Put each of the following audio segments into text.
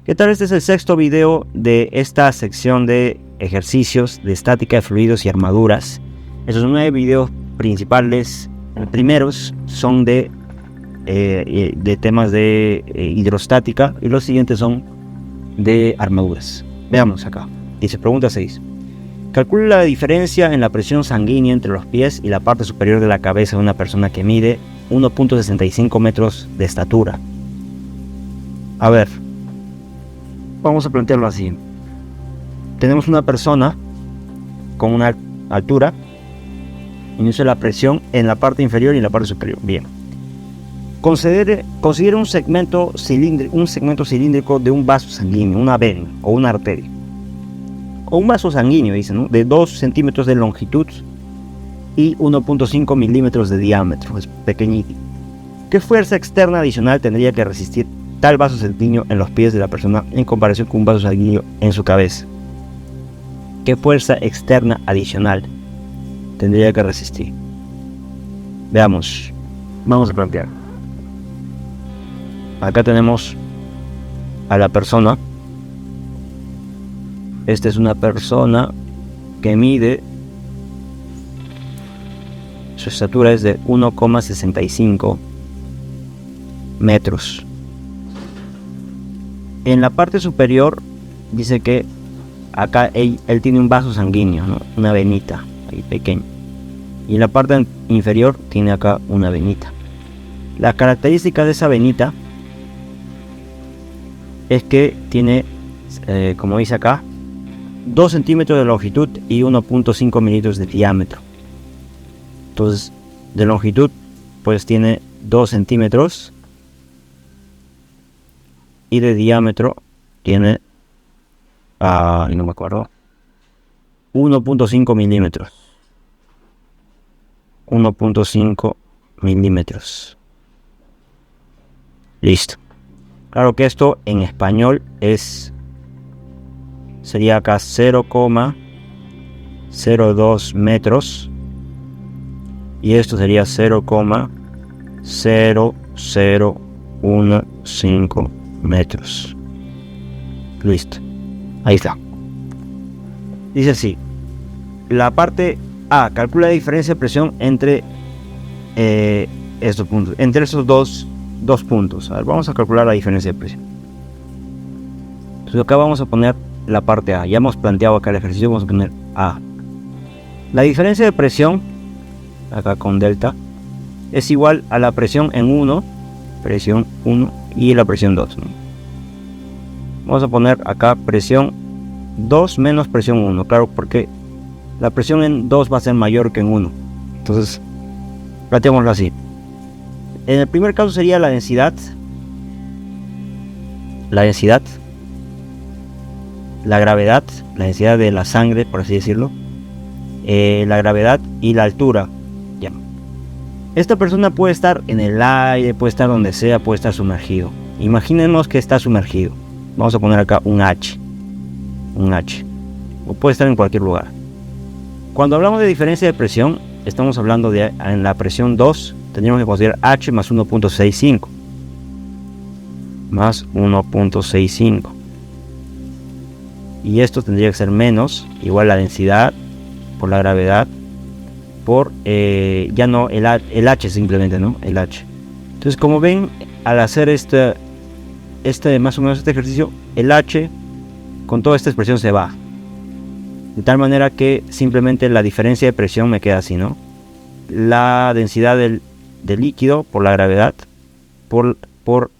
¿Qué tal? Este es el sexto video de esta sección de ejercicios de estática de fluidos y armaduras. Esos 9 videos principales, los primeros son de temas de hidrostática y los siguientes son de armaduras. Veamos acá. Dice pregunta 6. Calcula la diferencia en la presión sanguínea entre los pies y la parte superior de la cabeza de una persona que mide 1.65 metros de estatura. A ver, vamos a plantearlo así. Tenemos una persona con una altura, inicia la presión en la parte inferior y en la parte superior. Bien. Considere un segmento cilíndrico de un vaso sanguíneo, una vena o una arteria. O un vaso sanguíneo, dice, ¿no? De 2 centímetros de longitud y 1.5 milímetros de diámetro. Es pequeñito. ¿Qué fuerza externa adicional tendría que resistir tal vaso sanguíneo en los pies de la persona en comparación con un vaso sanguíneo en su cabeza? ¿Qué fuerza externa adicional tendría que resistir? Veamos. Vamos a plantear. Acá tenemos a la persona. Esta es una persona que mide, su estatura es de 1,65 metros. En la parte superior dice que acá él tiene un vaso sanguíneo, ¿no? Una venita ahí pequeña. Y en la parte inferior tiene acá una venita. La característica de esa venita es que tiene, como dice acá, 2 centímetros de longitud y 1.5 milímetros de diámetro. Entonces, de longitud, pues tiene 2 centímetros. Y de diámetro tiene, no me acuerdo, 1.5 milímetros. 1.5 milímetros. Listo. Claro que esto en español sería acá 0,02 metros. Y esto sería 0,0015 metros. Listo. Ahí está. Dice así. La parte A. Calcula la diferencia de presión entre estos puntos. Entre esos dos puntos. A ver, vamos a calcular la diferencia de presión. Entonces acá vamos a poner la parte A. Ya hemos planteado acá el ejercicio. Vamos a poner A. La diferencia de presión, acá con delta, es igual a la presión en 1. Presión 1 y la presión 2, ¿no? Vamos a poner acá presión 2 menos presión 1. Claro, porque la presión en 2 va a ser mayor que en 1. Entonces, planteémoslo así. En el primer caso sería la densidad, la gravedad, la densidad de la sangre, por así decirlo, la gravedad y la altura. Ya. Esta persona puede estar en el aire, puede estar donde sea, puede estar sumergido. Imaginemos que está sumergido. Vamos a poner acá un H. O puede estar en cualquier lugar. Cuando hablamos de diferencia de presión, estamos hablando de en la presión 2, tendríamos que considerar H más 1.65. Más 1.65. Y esto tendría que ser menos, igual la densidad por la gravedad, por ya no el H simplemente, ¿no? El H. Entonces, como ven, al hacer más o menos este ejercicio, el H con toda esta expresión se va. De tal manera que simplemente la diferencia de presión me queda así, ¿no? La densidad del líquido por la gravedad, por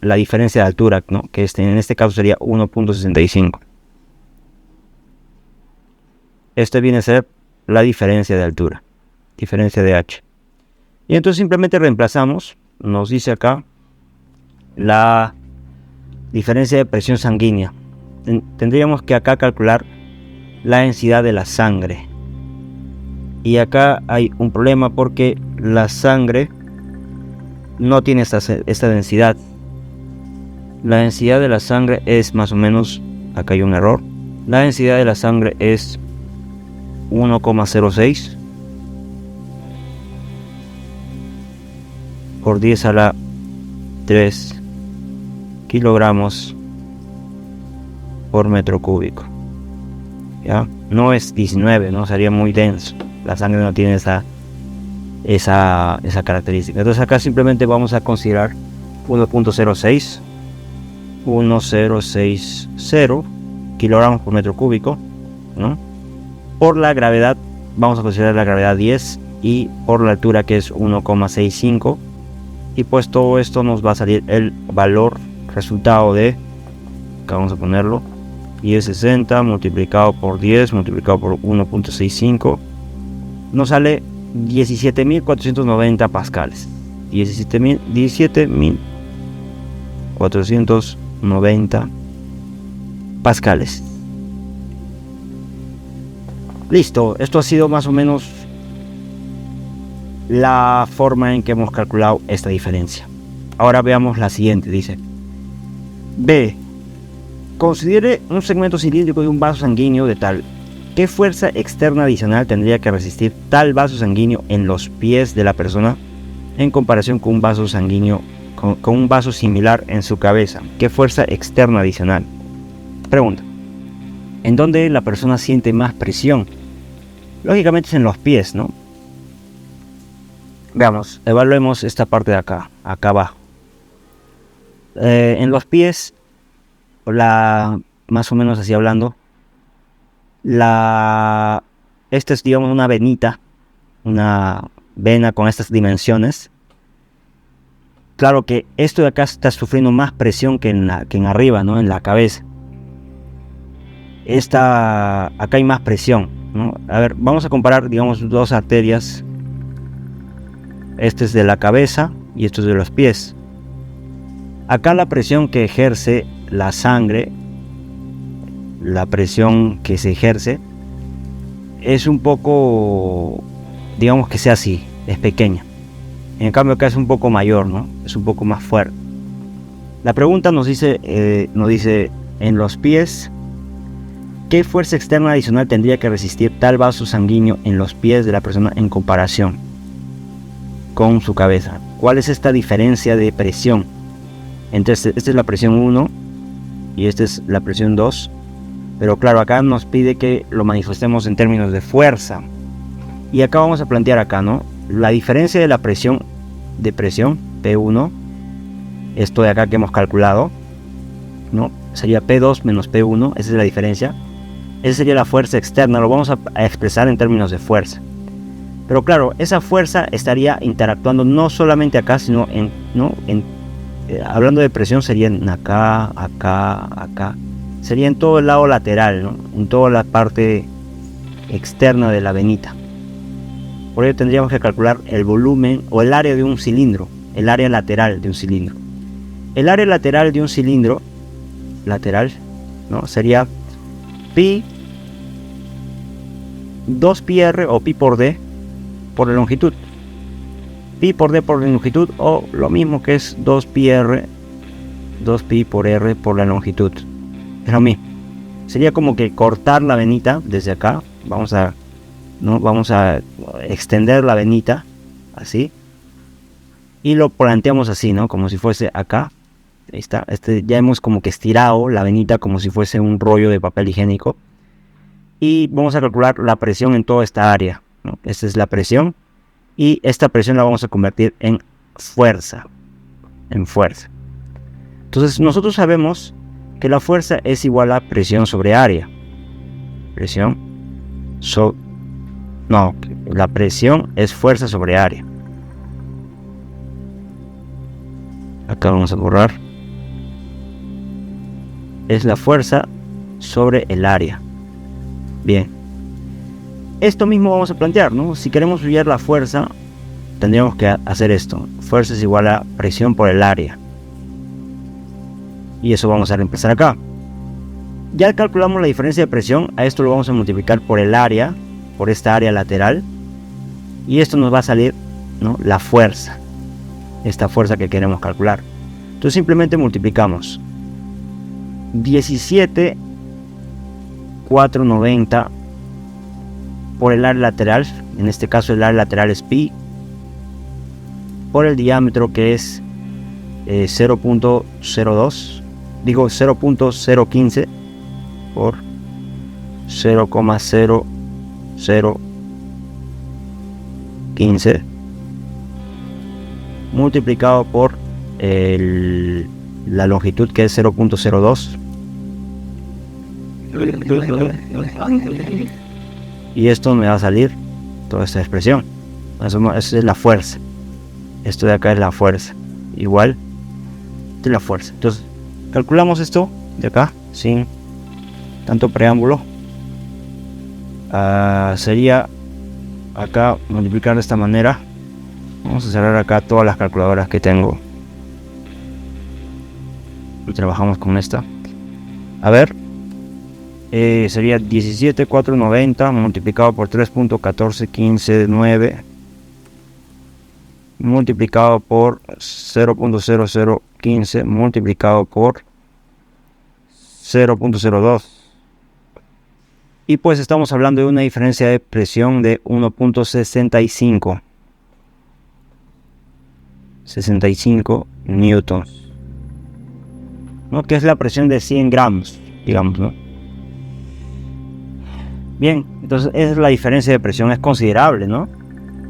la diferencia de altura, ¿no? Que en este caso sería 1.65. Este viene a ser la diferencia de altura, diferencia de H. Y entonces simplemente reemplazamos, nos dice acá, la diferencia de presión sanguínea. Tendríamos que acá calcular la densidad de la sangre. Y acá hay un problema porque la sangre no tiene esta densidad. La densidad de la sangre es más o menos, acá hay un error. La densidad de la sangre es 1,06 por 10 a la 3 kilogramos por metro cúbico. ¿Ya? No es 19, ¿no? Sería muy denso. La sangre no tiene esa característica. Entonces acá simplemente vamos a considerar 1.06 1060 kilogramos por metro cúbico, ¿no? Por la gravedad vamos a considerar la gravedad 10 y por la altura, que es 1,65, y pues todo esto nos va a salir el valor resultado de, acá vamos a ponerlo, 1060 multiplicado por 10 multiplicado por 1.65, nos sale 17.490 pascales. 17.490 pascales. Listo, esto ha sido más o menos la forma en que hemos calculado esta diferencia. Ahora veamos la siguiente. Dice B. Considere un segmento cilíndrico de un vaso sanguíneo de tal. ¿Qué fuerza externa adicional tendría que resistir tal vaso sanguíneo en los pies de la persona en comparación con un vaso sanguíneo con un vaso similar en su cabeza? ¿Qué fuerza externa adicional? Pregunta. ¿En dónde la persona siente más presión? Lógicamente es en los pies, ¿no? Veamos, evaluemos esta parte de acá abajo. En los pies, más o menos así hablando, esta es, digamos, una venita, una vena con estas dimensiones. Claro que esto de acá está sufriendo más presión que en arriba, ¿no? En la cabeza. Acá hay más presión, ¿no? A ver, vamos a comparar, digamos, dos arterias. Este es de la cabeza y esto es de los pies. Acá la presión que ejerce la sangre, la presión que se ejerce, es un poco, digamos que sea así, es pequeña. En cambio acá es un poco mayor, ¿no? Es un poco más fuerte. La pregunta nos dice en los pies, ¿qué fuerza externa adicional tendría que resistir tal vaso sanguíneo en los pies de la persona en comparación con su cabeza? ¿Cuál es esta diferencia de presión? Entonces, esta es la presión 1 y esta es la presión 2. Pero claro, acá nos pide que lo manifestemos en términos de fuerza. Y acá vamos a plantear acá, ¿no? La diferencia de la presión, P1, esto de acá que hemos calculado, ¿no? Sería P2 menos P1, esa es la diferencia. Esa sería la fuerza externa, lo vamos a expresar en términos de fuerza. Pero claro, esa fuerza estaría interactuando no solamente acá, sino hablando de presión sería en acá, sería en todo el lado lateral, ¿no? En toda la parte externa de la venita. Por ello tendríamos que calcular el volumen o el área de un cilindro, el área lateral de un cilindro. El área lateral de un cilindro, ¿no? Sería pi 2πr o pi por d por la longitud. Pi por d por la longitud, o lo mismo que es 2πr, 2pi por r por la longitud. Es lo mismo. Sería como que cortar la venita desde acá. Vamos a extender la venita así y lo planteamos así, ¿no? Como si fuese acá. Ahí está. Ya hemos como que estirado la venita como si fuese un rollo de papel higiénico. Y vamos a calcular la presión en toda esta área, ¿no? Esta es la presión. Y esta presión la vamos a convertir en fuerza. Entonces nosotros sabemos que la fuerza es igual a presión sobre área. La presión es fuerza sobre área. Acá vamos a borrar. Es la fuerza sobre el área. Bien. Esto mismo vamos a plantear, ¿no? Si queremos hallar la fuerza, tendríamos que hacer esto. Fuerza es igual a presión por el área. Y eso vamos a reemplazar acá. Ya calculamos la diferencia de presión. A esto lo vamos a multiplicar por el área, por esta área lateral. Y esto nos va a salir, ¿no? La fuerza. Esta fuerza que queremos calcular. Entonces simplemente multiplicamos 17.490 por el área lateral. En este caso el área lateral es pi. Por el diámetro, que es 0.02. Digo 0.015. por 0,0015 multiplicado por la longitud, que es 0,02, y esto me va a salir toda esta expresión. Eso es la fuerza. Esto de acá es la fuerza. Igual, esta es la fuerza. Entonces, calculamos esto de acá sin tanto preámbulo. Sería acá multiplicar de esta manera. Vamos a cerrar acá todas las calculadoras que tengo y trabajamos con esta. A ver, sería 17,490 multiplicado por 3,1415,9 multiplicado por 0,0015 multiplicado por 0,02. Y pues estamos hablando de una diferencia de presión de 1,65 newtons, ¿no? Que es la presión de 100 gramos, digamos, ¿no? Bien, entonces esa es la diferencia de presión, es considerable, ¿no?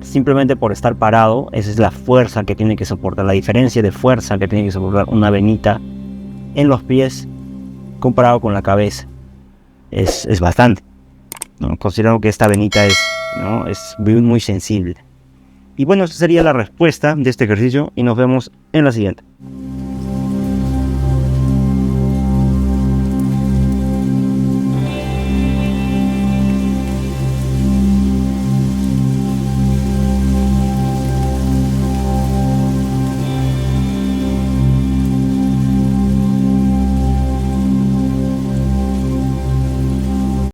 Simplemente por estar parado, esa es la fuerza que tiene que soportar, la diferencia de fuerza que tiene que soportar una venita en los pies comparado con la cabeza. Es bastante, ¿no? Considerando que esta venita es muy sensible. Y bueno, esa sería la respuesta de este ejercicio y nos vemos en la siguiente.